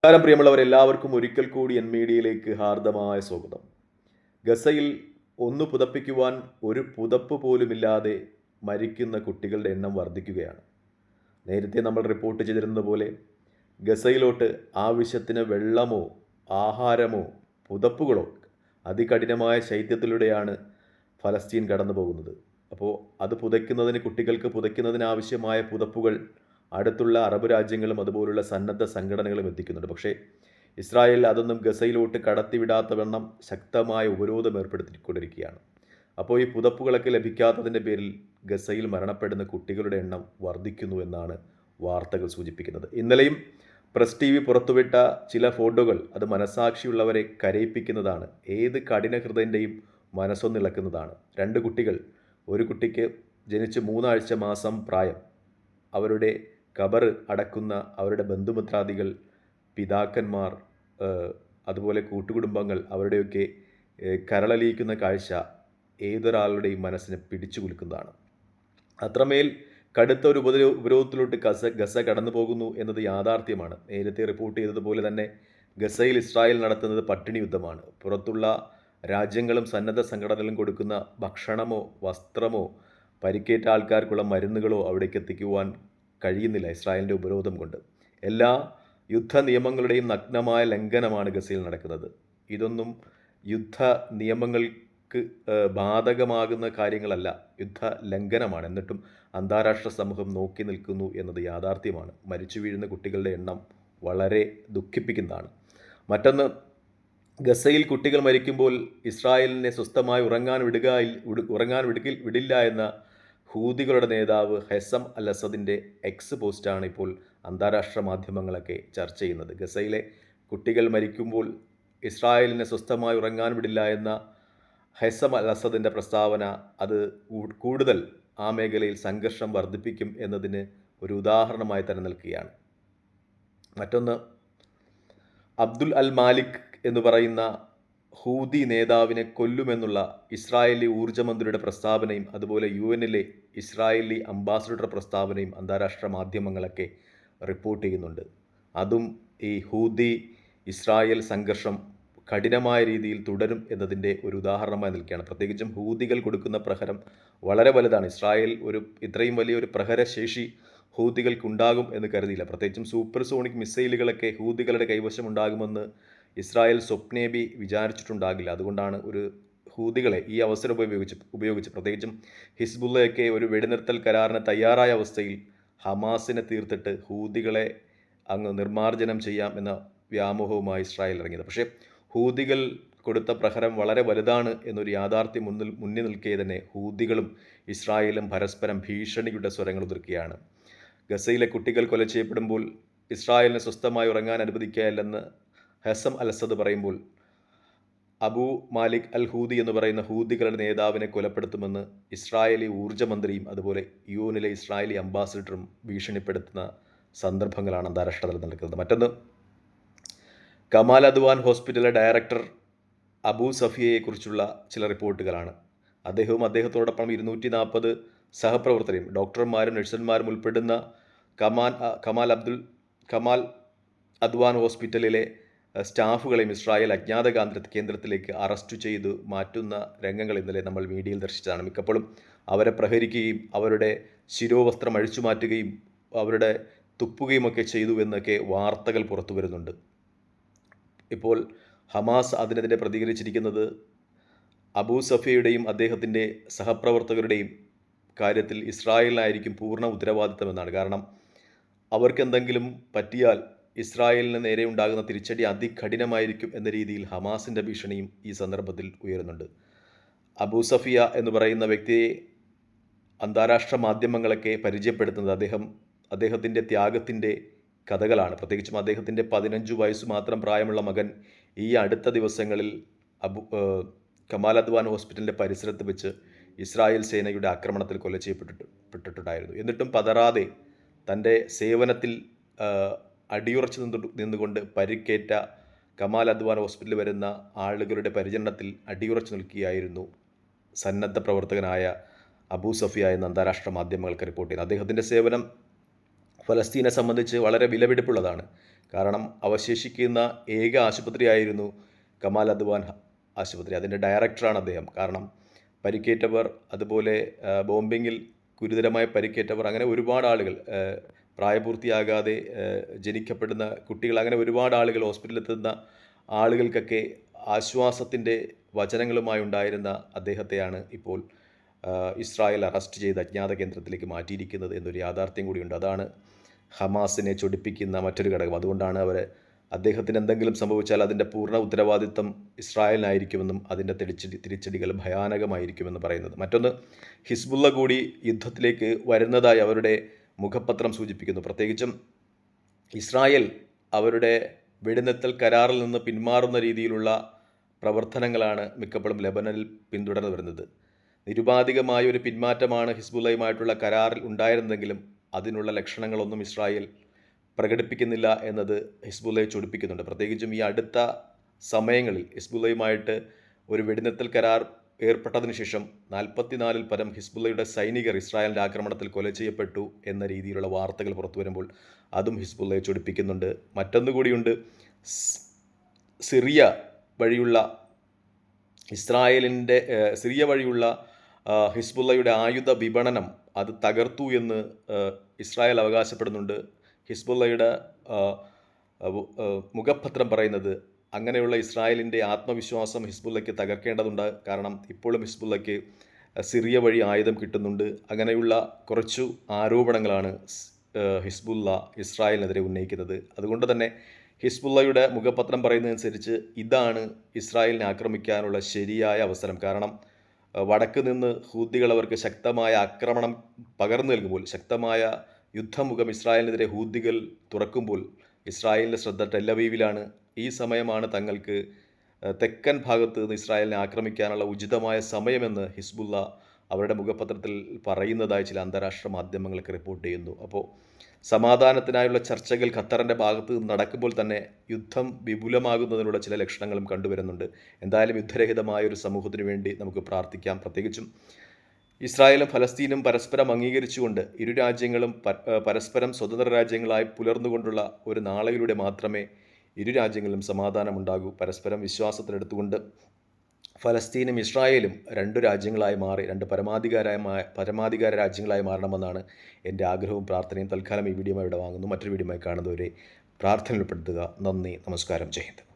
നമസ്കാരം പ്രിയമുള്ളവരെല്ലാവർക്കും ഒരിക്കൽ കൂടി എൻ മീഡിയയിലേക്ക് ഹാർദമായ സ്വാഗതം. ഗസയിൽ ഒന്ന് പുതപ്പിക്കുവാൻ ഒരു പുതപ്പ് പോലുമില്ലാതെ മരിക്കുന്ന കുട്ടികളുടെ എണ്ണം വർദ്ധിക്കുകയാണ്. നേരത്തെ നമ്മൾ റിപ്പോർട്ട് ചെയ്തിരുന്നത് പോലെ ഗസയിലോട്ട് ആവശ്യത്തിന് വെള്ളമോ ആഹാരമോ പുതപ്പുകളോ അതികഠിനമായ ശൈത്യത്തിലൂടെയാണ് ഫലസ്തീൻ കടന്നു പോകുന്നത്. അപ്പോൾ അത് കുട്ടികൾക്ക് പുതയ്ക്കുന്നതിന് ആവശ്യമായ പുതപ്പുകൾ അടുത്തുള്ള അറബ് രാജ്യങ്ങളും അതുപോലുള്ള സന്നദ്ധ സംഘടനകളും എത്തിക്കുന്നുണ്ട്. പക്ഷേ ഇസ്രായേൽ അതൊന്നും ഗസയിലോട്ട് കടത്തിവിടാത്ത വണ്ണം ശക്തമായ ഉപരോധം ഏർപ്പെടുത്തിക്കൊണ്ടിരിക്കുകയാണ്. അപ്പോൾ ഈ പുതപ്പുകളൊക്കെ ലഭിക്കാത്തതിൻ്റെ പേരിൽ ഗസയിൽ മരണപ്പെടുന്ന കുട്ടികളുടെ എണ്ണം വർദ്ധിക്കുന്നു എന്നാണ് വാർത്തകൾ സൂചിപ്പിക്കുന്നത്. ഇന്നലെയും പ്രസ് TV പുറത്തുവിട്ട ചില ഫോട്ടോകൾ അത് മനസാക്ഷിയുള്ളവരെ കരയിപ്പിക്കുന്നതാണ്. ഏത് കഠിന ഹൃദയൻ്റെയും മനസ്സൊന്നിളക്കുന്നതാണ്. 2 കുട്ടികൾ, ഒരു കുട്ടിക്ക് ജനിച്ച് 3 ആഴ്ച മാസം പ്രായം, അവരുടെ ഖബർ അടക്കുന്ന അവരുടെ ബന്ധുമിത്രാദികൾ, പിതാക്കന്മാർ, അതുപോലെ കൂട്ടുകുടുംബങ്ങൾ, അവരുടെയൊക്കെ കരളലിയിക്കുന്ന കാഴ്ച ഏതൊരാളുടെയും മനസ്സിനെ പിടിച്ചു കുലുക്കുന്നതാണ്. അത്രമേൽ കടുത്ത ഒരു ഉപരോധത്തിലോട്ട് ഗസ കടന്നു പോകുന്നു എന്നത് യാഥാർത്ഥ്യമാണ്. നേരത്തെ റിപ്പോർട്ട് ചെയ്തതുപോലെ തന്നെ ഗസയിൽ ഇസ്രായേൽ നടത്തുന്നത് പട്ടിണി യുദ്ധമാണ്. പുറത്തുള്ള രാജ്യങ്ങളും സന്നദ്ധ സംഘടനകളും കൊടുക്കുന്ന ഭക്ഷണമോ വസ്ത്രമോ പരിക്കേറ്റ ആൾക്കാർക്കുള്ള മരുന്നുകളോ അവിടേക്ക് എത്തിക്കുവാൻ കഴിയുന്നില്ല ഇസ്രായേലിൻ്റെ ഉപരോധം കൊണ്ട്. എല്ലാ യുദ്ധ നിയമങ്ങളുടെയും നഗ്നമായ ലംഘനമാണ് ഗസയിൽ നടക്കുന്നത്. ഇതൊന്നും യുദ്ധ നിയമങ്ങൾക്ക് ബാധകമാകുന്ന കാര്യങ്ങളല്ല, യുദ്ധ ലംഘനമാണ്. എന്നിട്ടും അന്താരാഷ്ട്ര സമൂഹം നോക്കി നിൽക്കുന്നു എന്നത് യാഥാർത്ഥ്യമാണ്. മരിച്ചു വീഴുന്ന കുട്ടികളുടെ എണ്ണം വളരെ ദുഃഖിപ്പിക്കുന്നതാണ്. മറ്റൊന്ന്, ഗസയിൽ കുട്ടികൾ മരിക്കുമ്പോൾ ഇസ്രായേലിനെ സ്വസ്ഥമായി ഉറങ്ങാൻ വിടില്ല എന്ന ഹൂതികളുടെ നേതാവ് ഹെസം അൽ അസദിൻ്റെ എക്സ് പോസ്റ്റാണ് ഇപ്പോൾ അന്താരാഷ്ട്ര മാധ്യമങ്ങളൊക്കെ ചർച്ച ചെയ്യുന്നത്. ഗസയിലെ കുട്ടികൾ മരിക്കുമ്പോൾ ഇസ്രായേലിനെ സ്വസ്ഥമായി ഉറങ്ങാൻ വിടില്ല എന്ന ഹെസം അൽ അസദിൻ്റെ പ്രസ്താവന അത് കൂടുതൽ ആ മേഖലയിൽ സംഘർഷം വർദ്ധിപ്പിക്കും എന്നതിന് ഒരു ഉദാഹരണമായി തന്നെ നിൽക്കുകയാണ്. മറ്റൊന്ന്, അബ്ദുൽ അൽ മാലിക് എന്ന് പറയുന്ന ഹൂതി നേതാവിനെ കൊല്ലുമെന്നുള്ള ഇസ്രായേലി ഊർജ്ജമന്ത്രിയുടെ പ്രസ്താവനയും അതുപോലെ UN-ലെ ഇസ്രായേലി അംബാസഡറുടെ പ്രസ്താവനയും അന്താരാഷ്ട്ര മാധ്യമങ്ങളൊക്കെ റിപ്പോർട്ട് ചെയ്യുന്നുണ്ട്. അതും ഈ ഹൂതി ഇസ്രായേൽ സംഘർഷം കഠിനമായ രീതിയിൽ തുടരും എന്നതിൻ്റെ ഒരു ഉദാഹരണമായി നിൽക്കുകയാണ്. പ്രത്യേകിച്ചും ഹൂതികൾ കൊടുക്കുന്ന പ്രഹരം വളരെ വലുതാണ്. ഇസ്രായേൽ ഇത്രയും വലിയൊരു പ്രഹരശേഷി ഹൂതികൾക്കുണ്ടാകും എന്ന് കരുതിയില്ല. പ്രത്യേകിച്ചും സൂപ്പർസോണിക് മിസൈലുകളൊക്കെ ഹൂതികളുടെ കൈവശമുണ്ടാകുമെന്ന് ഇസ്രായേൽ സ്വപ്നേബി വിചാരിച്ചിട്ടുണ്ടാകില്ല. അതുകൊണ്ടാണ് ഹൂതികളെ ഈ അവസരം ഉപയോഗിച്ച് പ്രത്യേകിച്ചും ഹിസ്ബുള്ളയൊക്കെ ഒരു വെടിനിർത്തൽ കരാറിന് തയ്യാറായ അവസ്ഥയിൽ ഹമാസിനെ തീർത്തിട്ട് ഹൂതികളെ അങ്ങ് നിർമ്മാർജ്ജനം ചെയ്യാം എന്ന വ്യാമോഹവുമായി ഇസ്രായേൽ ഇറങ്ങിയത്. പക്ഷേ ഹൂതികൾ കൊടുത്ത പ്രഹരം വളരെ വലുതാണ് എന്നൊരു യാഥാർത്ഥ്യം മുന്നിൽ നിൽക്കെ തന്നെ ഹൂതികളും ഇസ്രായേലും പരസ്പരം ഭീഷണിയുടെ സ്വരങ്ങൾ ഉതിർക്കുകയാണ്. ഗസയിലെ കുട്ടികൾ കൊല ചെയ്യപ്പെടുമ്പോൾ ഇസ്രായേലിനെ സ്വസ്ഥമായി ഉറങ്ങാൻ അനുവദിക്കുകയില്ലെന്ന് ഹെസം അൽ അസദ് പറയുമ്പോൾ അബു മാലിക് അൽ ഹൂതി എന്ന് പറയുന്ന ഹൂതികളുടെ നേതാവിനെ കൊലപ്പെടുത്തുമെന്ന് ഇസ്രായേലി ഊർജ്ജമന്ത്രിയും അതുപോലെ UN-ലെ ഇസ്രായേലി അംബാസഡറും ഭീഷണിപ്പെടുത്തുന്ന സന്ദർഭങ്ങളാണ് അന്താരാഷ്ട്ര തലത്തിൽ നടക്കുന്നത്. മറ്റൊന്ന്, കമാൽ അദ്വാൻ ഹോസ്പിറ്റലിലെ ഡയറക്ടർ അബൂ സഫിയയെക്കുറിച്ചുള്ള ചില റിപ്പോർട്ടുകളാണ്. അദ്ദേഹത്തോടൊപ്പം 240 സഹപ്രവർത്തകരും ഡോക്ടർമാരും നഴ്സുമാരും ഉൾപ്പെടുന്ന കമാൽ അദ്വാൻ ഹോസ്പിറ്റലിലെ സ്റ്റാഫുകളെയും ഇസ്രായേൽ അജ്ഞാത കേന്ദ്രത്തിലേക്ക് അറസ്റ്റ് ചെയ്തു മാറ്റുന്ന രംഗങ്ങൾ ഇന്നലെ നമ്മൾ മീഡിയയിൽ ദർശിച്ചതാണ്. മിക്കപ്പോഴും അവരെ പ്രഹരിക്കുകയും അവരുടെ ശിരോവസ്ത്രം അഴിച്ചു മാറ്റുകയും അവരുടെ തുപ്പുകയുമൊക്കെ ചെയ്തു എന്നൊക്കെ വാർത്തകൾ പുറത്തു വരുന്നുണ്ട്. ഇപ്പോൾ ഹമാസ് അതിനെതിരെ പ്രതികരിച്ചിരിക്കുന്നത് അബൂ സഫിയയുടെയും അദ്ദേഹത്തിൻ്റെ സഹപ്രവർത്തകരുടെയും കാര്യത്തിൽ ഇസ്രായേലിനായിരിക്കും പൂർണ്ണ ഉത്തരവാദിത്തമെന്നാണ്. കാരണം അവർക്കെന്തെങ്കിലും പറ്റിയാൽ ഇസ്രായേലിന് നേരെ ഉണ്ടാകുന്ന തിരിച്ചടി അതികഠിനമായിരിക്കും എന്ന രീതിയിൽ ഹമാസിൻ്റെ ഭീഷണിയും ഈ സന്ദർഭത്തിൽ ഉയരുന്നുണ്ട്. അബൂ സഫിയ എന്ന് പറയുന്ന വ്യക്തിയെ അന്താരാഷ്ട്ര മാധ്യമങ്ങളൊക്കെ പരിചയപ്പെടുത്തുന്നത് അദ്ദേഹത്തിൻ്റെ ത്യാഗത്തിൻ്റെ കഥകളാണ്. പ്രത്യേകിച്ചും അദ്ദേഹത്തിൻ്റെ 15 വയസ്സ് മാത്രം പ്രായമുള്ള മകൻ ഈ അടുത്ത ദിവസങ്ങളിൽ കമാൽ അദ്വാൻ ഹോസ്പിറ്റലിൻ്റെ പരിസരത്ത് വെച്ച് ഇസ്രായേൽ സേനയുടെ ആക്രമണത്തിൽ കൊല ചെയ്യപ്പെട്ടിട്ടുണ്ടായിരുന്നു. എന്നിട്ടും പതറാതെ തൻ്റെ സേവനത്തിൽ അടിയുറച്ച് നിന്നുകൊണ്ട് പരിക്കേറ്റ കമാൽ അദ്വാൻ ഹോസ്പിറ്റലിൽ വരുന്ന ആളുകളുടെ പരിചരണത്തിൽ അടിയുറച്ച് നിൽക്കുകയായിരുന്നു സന്നദ്ധ പ്രവർത്തകനായ അബൂ സഫിയ എന്ന അന്താരാഷ്ട്ര മാധ്യമങ്ങൾക്ക് റിപ്പോർട്ട് ചെയ്യുന്നത്. അദ്ദേഹത്തിൻ്റെ സേവനം ഫലസ്തീനെ സംബന്ധിച്ച് വളരെ വിലപിടിപ്പുള്ളതാണ്. കാരണം അവശേഷിക്കുന്ന ഏക ആശുപത്രിയായിരുന്നു കമാൽ അദ്വാൻ ആശുപത്രി. അതിൻ്റെ ഡയറക്ടറാണ് അദ്ദേഹം. കാരണം പരിക്കേറ്റവർ, അതുപോലെ ബോംബിങ്ങിൽ ഗുരുതരമായി പരിക്കേറ്റവർ, അങ്ങനെ ഒരുപാട് ആളുകൾ, പ്രായപൂർത്തിയാകാതെ ജനിക്കപ്പെടുന്ന കുട്ടികൾ, അങ്ങനെ ഒരുപാട് ആളുകൾ, ഹോസ്പിറ്റലിൽ എത്തുന്ന ആളുകൾക്കൊക്കെ ആശ്വാസത്തിൻ്റെ വചനങ്ങളുമായി ഉണ്ടായിരുന്ന അദ്ദേഹത്തെയാണ് ഇപ്പോൾ ഇസ്രായേൽ അറസ്റ്റ് ചെയ്ത് അജ്ഞാത കേന്ദ്രത്തിലേക്ക് മാറ്റിയിരിക്കുന്നത് എന്നൊരു യാഥാർത്ഥ്യം കൂടിയുണ്ട്. അതാണ് ഹമാസിനെ ചൊടിപ്പിക്കുന്ന മറ്റൊരു ഘടകം. അതുകൊണ്ടാണ് അദ്ദേഹത്തിന് എന്തെങ്കിലും സംഭവിച്ചാൽ അതിൻ്റെ പൂർണ്ണ ഉത്തരവാദിത്തം ഇസ്രായേലിനായിരിക്കുമെന്നും അതിൻ്റെ തിരിച്ചടികൾ ഭയാനകമായിരിക്കുമെന്ന് പറയുന്നത്. മറ്റൊന്ന്, ഹിസ്ബുള്ള കൂടി യുദ്ധത്തിലേക്ക് വരുന്നതായി അവരുടെ മുഖപത്രം സൂചിപ്പിക്കുന്നു. പ്രത്യേകിച്ചും ഇസ്രായേൽ അവരുടെ വെടിനിർത്തൽ കരാറിൽ നിന്ന് പിന്മാറുന്ന രീതിയിലുള്ള പ്രവർത്തനങ്ങളാണ് മിക്കപ്പോഴും ലെബനനിൽ പിന്തുടർന്നു വരുന്നത്. നിരുപാധികമായ ഒരു പിന്മാറ്റമാണ് ഹിസ്ബുള്ളയുമായിട്ടുള്ള കരാറിൽ ഉണ്ടായിരുന്നെങ്കിലും അതിനുള്ള ലക്ഷണങ്ങളൊന്നും ഇസ്രായേൽ പ്രകടിപ്പിക്കുന്നില്ല എന്നത് ഹിസ്ബുള്ളയെ ചൊടിപ്പിക്കുന്നുണ്ട്. പ്രത്യേകിച്ചും ഈ അടുത്ത സമയങ്ങളിൽ ഹിസ്ബുള്ളയുമായിട്ട് ഒരു വെടിനിർത്തൽ കരാർ ഏർപ്പെട്ടതിന് ശേഷം 44-ൽ പരം ഹിസ്ബുള്ളയുടെ സൈനികർ ഇസ്രായേലിൻ്റെ ആക്രമണത്തിൽ കൊല ചെയ്യപ്പെട്ടു എന്ന രീതിയിലുള്ള വാർത്തകൾ പുറത്തു വരുമ്പോൾ അതും ഹിസ്ബുള്ളയെ ചൊടിപ്പിക്കുന്നുണ്ട്. മറ്റൊന്നുകൂടിയുണ്ട്, സിറിയ വഴിയുള്ള ഹിസ്ബുള്ളയുടെ ആയുധ വിപണനം അത് തകർത്തു എന്ന് ഇസ്രായേൽ അവകാശപ്പെടുന്നുണ്ട്. ഹിസ്ബുള്ളയുടെ മുഖപത്രം പറയുന്നത് അങ്ങനെയുള്ള ഇസ്രായേലിൻ്റെ ആത്മവിശ്വാസം ഹിസ്ബുള്ളയ്ക്ക് തകർക്കേണ്ടതുണ്ട്. കാരണം ഇപ്പോഴും ഹിസ്ബുള്ളയ്ക്ക് സിറിയ വഴി ആയുധം കിട്ടുന്നുണ്ട്. അങ്ങനെയുള്ള കുറച്ചു ആരോപണങ്ങളാണ് ഹിസ്ബുള്ള ഇസ്രായേലിനെതിരെ ഉന്നയിക്കുന്നത്. അതുകൊണ്ട് തന്നെ ഹിസ്ബുള്ളയുടെ മുഖപത്രം പറയുന്നതനുസരിച്ച് ഇതാണ് ഇസ്രായേലിനെ ആക്രമിക്കാനുള്ള ശരിയായ അവസരം. കാരണം വടക്ക് നിന്ന് ഹൂത്തികൾ അവർക്ക് ശക്തമായ ആക്രമണം പകർന്നു നൽകുമ്പോൾ, ശക്തമായ യുദ്ധമുഖം ഇസ്രായേലിനെതിരെ ഹൂത്തികൾ തുറക്കുമ്പോൾ ഇസ്രായേലിൻ്റെ ശ്രദ്ധ ടെലവീവിലാണ്. ഈ സമയമാണ് തങ്ങൾക്ക് തെക്കൻ ഭാഗത്ത് നിന്ന് ഇസ്രായേലിനെ ആക്രമിക്കാനുള്ള ഉചിതമായ സമയമെന്ന് ഹിസ്ബുള്ള അവരുടെ മുഖപത്രത്തിൽ പറയുന്നതായി ചില അന്താരാഷ്ട്ര മാധ്യമങ്ങൾക്ക് റിപ്പോർട്ട് ചെയ്യുന്നു. അപ്പോൾ സമാധാനത്തിനായുള്ള ചർച്ചകൾ ഖത്തറിൻ്റെ ഭാഗത്ത് നിന്ന് നടക്കുമ്പോൾ തന്നെ യുദ്ധം വിപുലമാകുന്നതിനുള്ള ചില ലക്ഷണങ്ങളും കണ്ടുവരുന്നുണ്ട്. എന്തായാലും യുദ്ധരഹിതമായ ഒരു സമൂഹത്തിന് വേണ്ടി നമുക്ക് പ്രാർത്ഥിക്കാം. പ്രത്യേകിച്ചും ഇസ്രായേലും ഫലസ്തീനും പരസ്പരം അംഗീകരിച്ചുകൊണ്ട് ഇരു രാജ്യങ്ങളും പരസ്പരം സ്വതന്ത്ര രാജ്യങ്ങളായി പുലർന്നുകൊണ്ടുള്ള ഒരു നാളെയിലൂടെ മാത്രമേ ഇരു രാജ്യങ്ങളിലും സമാധാനമുണ്ടാകൂ. പരസ്പരം വിശ്വാസത്തിലെടുത്തുകൊണ്ട് ഫലസ്തീനും ഇസ്രായേലും രണ്ട് രാജ്യങ്ങളായി മാറി, രണ്ട് പരമാധികാര രാജ്യങ്ങളായി മാറണമെന്നാണ് എൻ്റെ ആഗ്രഹവും പ്രാർത്ഥനയും. തൽക്കാലം ഈ വീഡിയോ ഇവിടെ വാങ്ങുന്നു. മറ്റൊരു വീഡിയോയുമായി കാണുന്നവരെ പ്രാർത്ഥനയിൽ ഉൾപ്പെടുത്തുക. നന്ദി, നമസ്കാരം, ജയ് ഹിന്ദ്.